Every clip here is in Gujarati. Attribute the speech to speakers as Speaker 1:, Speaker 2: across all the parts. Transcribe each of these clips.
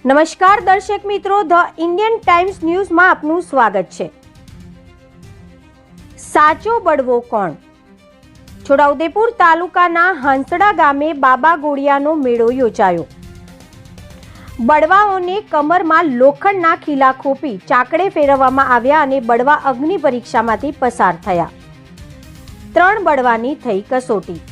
Speaker 1: નમસ્કાર દર્શક મિત્રો, ધ ઇન્ડિયન ટાઈમ્સ ન્યૂઝમાં આપનું સ્વાગત છે। સાચો બળવો કોણ? છોટાઉદેપુર તાલુકાના હાંસડા ગામે બાબા ગોળિયાનો મેળો યોજાયો। બળવાઓને કમરમાં લોખંડના ખીલા ખોપી ચાકડે ફેરવવામાં આવ્યા અને બળવા અગ્નિ પરીક્ષામાંથી પસાર થયા। 3 બળવાની થઈ કસોટી।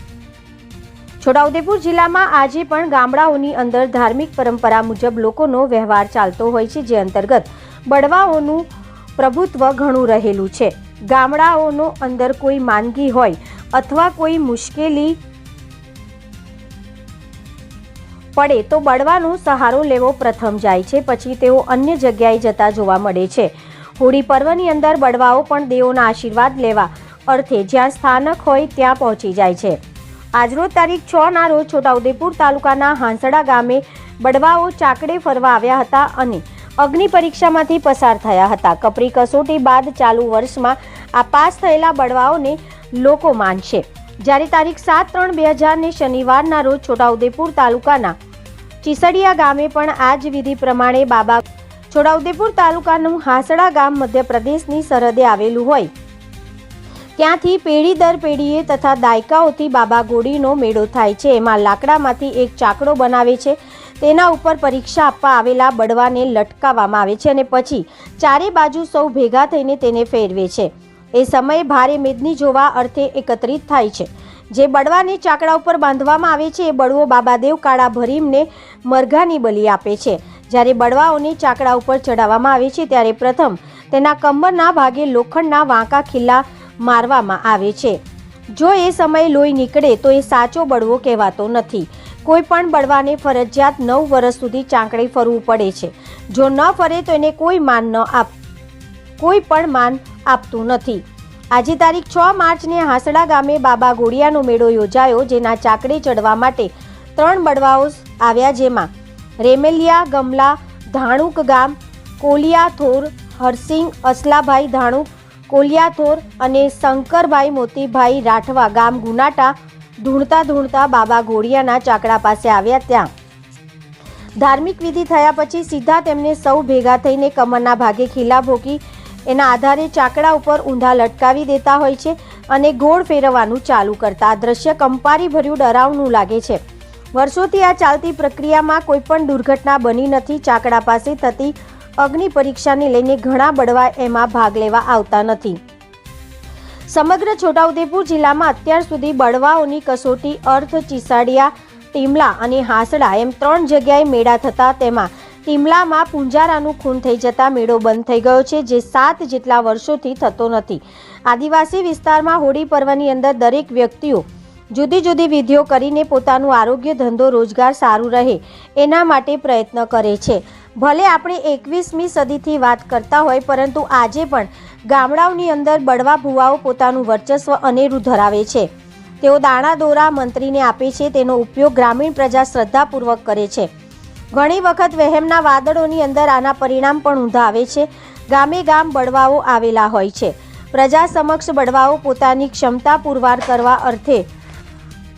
Speaker 1: છોટાઉદેપુર જિલ્લામાં આજે પણ ગામડાઓની અંદર ધાર્મિક પરંપરા મુજબ લોકોનો વ્યવહાર ચાલતો હોય છે, જે અંતર્ગત બળવાઓનું પ્રભુત્વ ઘણું રહેલું છે। ગામડાઓનો અંદર કોઈ માંદગી હોય અથવા કોઈ મુશ્કેલી પડે તો બળવાનો સહારો લેવો પ્રથમ જાય છે, પછી તેઓ અન્ય જગ્યાએ જતા જોવા મળે છે। હોળી પર્વની અંદર બળવાઓ પણ દેવોના આશીર્વાદ લેવા અર્થે જ્યાં સ્થાનક હોય ત્યાં પહોંચી જાય છે। આજરોજ તારીખ 6 ના રોજ છોટાઉદેપુર તાલુકાના હાંસડા ગામે બળવાઓ ચાકડે ફરવા આવ્યા હતા અને અગ્નિ પરીક્ષામાંથી પસાર થયા હતા। કપરી કસોટી બાદ ચાલુ વર્ષમાં આ પાસ થયેલા બળવાઓને લોકો માનશે। જ્યારે તારીખ 7/3/2000 શનિવારના રોજ છોટાઉદેપુર તાલુકાના ચીસડિયા ગામે પણ આ જ વિધિ પ્રમાણે બાબા છોટાઉદેપુર તાલુકાનું હાંસડા ગામ મધ્યપ્રદેશની સરહદે આવેલું હોય ત્યાંથી પેઢી દર પેઢીએ તથા દાયકાઓથી બાબા ગોળીનો મેળો થાય છે। એમાં લાકડામાંથી એક ચાકડો બનાવે છે, તેના ઉપર પરીક્ષા આપવા આવેલા બળવાને લટકાવવામાં આવે છે અને પછી ચારે બાજુ સૌ ભેગા થઈને તેને ફેરવે છે। એ સમયે ભારે મેદની જોવા અર્થે એકત્રિત થાય છે। જે બળવાને ચાકડા ઉપર બાંધવામાં આવે છે એ બળવો બાબાદેવ કાળા ભરીમને મરઘાની બલી આપે છે। જ્યારે બળવાઓને ચાકડા ઉપર ચડાવવામાં આવે છે ત્યારે પ્રથમ તેના કમરના ભાગે લોખંડના વાંકા ખીલા મારવામાં આવે છે। જો એ સમયે લોહી નીકળે તો એ સાચો બળવો કહેવાતો નથી। કોઈ પણ બળવાને ફરજિયાત 9 વર્ષ સુધી ચાંકડે ફરવું પડે છે। જો ન ફરે તો એને કોઈ પણ માન આપતું નથી। આજે તારીખ 6 માર્ચને હાંસડા ગામે બાબા ગોળિયાનો મેળો યોજાયો, જેના ચાકડે ચડવા માટે 3 બળવાઓ આવ્યા, જેમાં રેમેલિયા ગમલા ધાણુક ગામ, કોલિયાથોર હરસિંગ અસલાભાઈ ધાણુક કોલિયાથોર અને શંકરભાઈ મોતીભાઈ રાઠવા ગામ ગુનાટા ધૂણતા બાબા ગોળિયાના ચાકડા પાસે આવ્યા। ત્યાં ધાર્મિક વિધિ થયા પછી સીધા તેમને સૌ ભેગા થઈને કમરના ભાગે ખીલા ભોકી એના આધારે ચાકડા ઉપર ઊંધા લટકાવી દેતા હોય છે અને ગોળ ફેરવવાનું ચાલુ કરતા દ્રશ્ય કંપારી ભર્યું ડરાવનું લાગે છે। વર્ષોથી આ ચાલતી પ્રક્રિયામાં કોઈ પણ દુર્ઘટના બની નથી। ચાકડા પાસે થતી અગ્નિ પરીક્ષાને લઈને ઘણા બળવા એમાં ભાગ લેવા આવતા નથી। સમગ્ર છોટાઉદેપુર જિલ્લામાં અત્યાર સુધી બળવાઓની કસોટી અર્થ ચીસડિયા, ટીમલા અને હાંસડા એમ 3 જગ્યાએ મેળા થતા તેમાં ટીમલામાં પૂંજારાનું ખૂન થઈ જતા મેળો બંધ થઈ ગયો છે, જે 7 જેટલા વર્ષોથી થતો નથી। આદિવાસી વિસ્તારમાં હોળી પર્વની અંદર દરેક વ્યક્તિઓ જુદી જુદી વિધિઓ કરીને પોતાનું આરોગ્ય, ધંધો, રોજગાર સારું રહે એના માટે પ્રયત્ન કરે છે। ભલે આપણે 21મી સદીથી વાત કરતા હોય, પરંતુ આજે પણ ગામડાઓની અંદર બળવા ભુવાઓ પોતાનું વર્ચસ્વ અનેરું ધરાવે છે। તેઓ દાણા દોરા મંત્રીને આપે છે, તેનો ઉપયોગ ગ્રામીણ પ્રજા શ્રદ્ધાપૂર્વક કરે છે। ઘણી વખત વહેમના વાદળોની અંદર આના પરિણામ પણ ઊંધા આવે છે। ગામે ગામ બળવાઓ આવેલા હોય છે। પ્રજા સમક્ષ બળવાઓ પોતાની ક્ષમતા પુરવાર કરવા અર્થે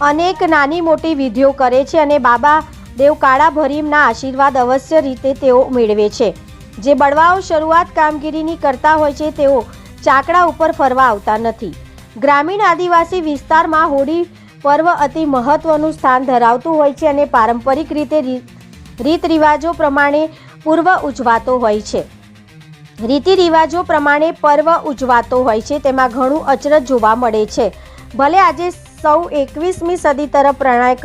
Speaker 1: અનેક નાની મોટી વિધિઓ કરે છે અને બાબા દેવ કાળા ભરીમના આશીર્વાદ અવશ્ય રીતે તેઓ મેળવે છે। જે બળવાઓ શરૂઆત કામગીરીની કરતા હોય છે તેઓ ચાકડા ઉપર ફરવા આવતા નથી। ગ્રામીણ આદિવાસી વિસ્તારમાં હોળી પર્વ અતિ મહત્વનું સ્થાન ધરાવતું હોય છે અને પારંપરિક રીતે રીત રિવાજો પ્રમાણે પર્વ ઉજવાતો હોય છે। તેમાં ઘણું અચરજ જોવા મળે છે। ભલે આજે સૌ 21મી સદી તરફ પ્રયાણ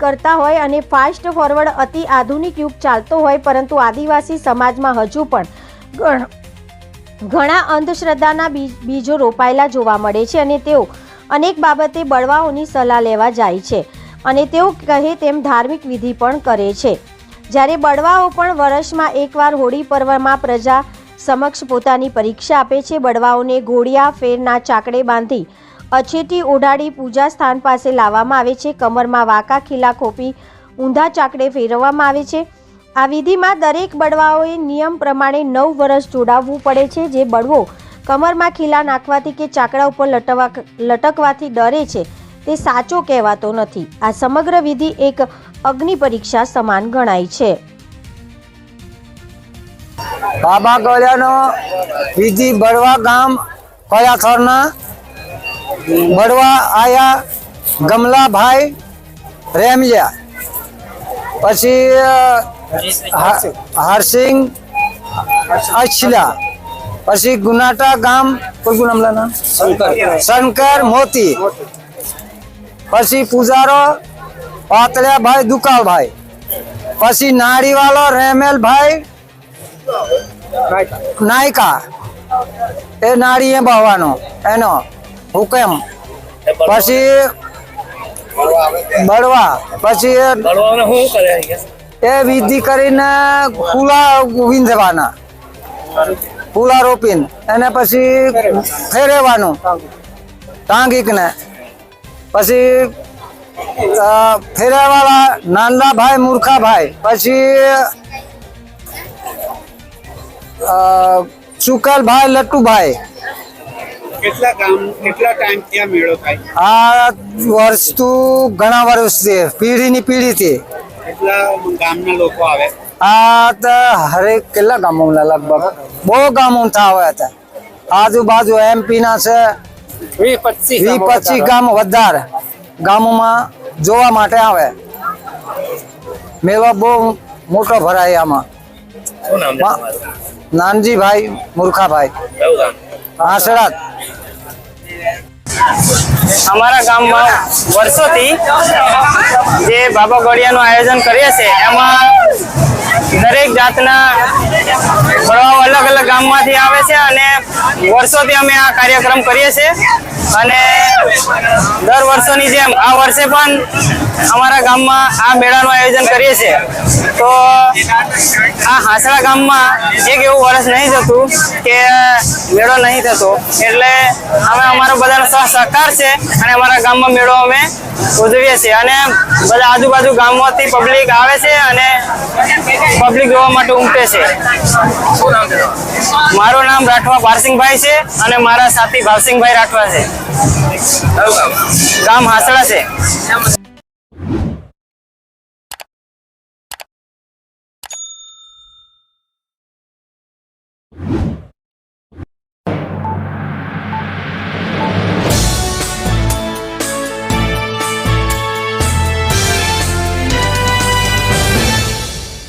Speaker 1: કરતા હોય અને ફાસ્ટ ફોરવર્ડ અતિ આધુનિક યુગ ચાલતો હોય, પરંતુ આદિવાસી સમાજમાં હજુ પણ ઘણા અંધશ્રદ્ધાના બીજો રોપાયેલા જોવા મળે છે અને તેઓ અનેક બાબતે બળવાઓની સલાહ લેવા જાય છે અને તેઓ કહે તેમ ધાર્મિક વિધિ પણ કરે છે। જ્યારે બળવાઓ પણ વર્ષમાં એકવાર હોળી પર્વમાં પ્રજા સમક્ષ પોતાની પરીક્ષા આપે છે। બળવાઓને ઘોડિયા ફેરના ચાકડે બાંધી અછેટી ઓઢાડી પૂજા સ્થાન પાસે લાવવામાં આવે છે। કમરમાં વાંકા ખીલા ખોપી ઊંધા ચાકડે ફેરવવામાં આવે છે। આ વિધિમાં દરેક બળવાઓએ નિયમ પ્રમાણે 9 વર્ષ જોડાવવું પડે છે। જે બળવો કમરમાં ખીલા નાખવાથી કે ચાકડા ઉપર લટકવાથી ડરે છે તે સાચો કહેવાતો નથી। આ સમગ્ર વિધિ એક અગ્નિ પરીક્ષા સમાન ગણાય છે.
Speaker 2: બાબા ગળિયાનો વિધિ બળવા ગામ કયાથરના બળવા આયા ગમલાભાઈ રેમલિયા, પછી હરસિંગ અછલા, પછી ગુનાટા ગામ કોઈ નામ શંકર મોતી, પછી પૂજારો પાતળિયાભાઈ દુકાળભાઈ, પછી નાળીવાળો રેમેલભાઈ નાયકા એ નાળીએ બહવાનો એનો હુકમ, પછી બળવા, પછી એ વિધિ કરીને ફૂલા વીંધવાના, ફૂલા રોપીને એને પછી ફેરવવાનું ટાંગીકને, પછી ફેરવાળા નાનલાભાઈ મૂર્ખાભાઈ, પછી સુકલભાઈ લટ્ટુભાઈ.
Speaker 3: કેટલા ટાઈમ ત્યાં મેળો થાય?
Speaker 2: આ વર્ષ તો ઘણા વર્ષથી પેઢીની પેઢીથી.
Speaker 3: કેટલા ગામના લોકો આવે?
Speaker 2: આ તો હરેક કેટલા ગામો લગભગ બહુ ગામો આવે હતા. આજુબાજુ MP ના છે 20-25 ગામ વધારે ગામોમાં જોવા માટે આવે. મેળો બહુ મોટો ભરાય આમાં. નાનજીભાઈ મૂર્ખાભાઈ આસરાત.
Speaker 4: અમારા ગામમાં વર્ષોથી જે બાબા ગળિયાનું આયોજન કરીએ છીએ એમાં દરેક જાતના બળવાઓ અલગ અલગ ગામમાંથી આવે છે અને વર્ષોથી અમે આ કાર્યક્રમ કરીએ છીએ અને દર વર્ષોની જેમ આ વર્ષે પણ અમારા ગામમાં આ મેળાનું આયોજન કરીએ છીએ. તો આ હાસડા ગામમાં એક એવું વર્ષ નહીં થતું કે મેળો નહીં થતો, એટલે અમે અમારો બધાનો સહકાર છે અને અમારા ગામમાં મેળો અમે ઉજવીએ છીએ અને બધા આજુબાજુ ગામમાંથી પબ્લિક આવે છે અને પબ્લિક જોવા માટે ઉમટે છે. મારું નામ રાઠવા ભારસિંગભાઈ છે અને મારા સાથી ભાવસિંગભાઈ રાઠવા છે. ગામ હાસડા છે.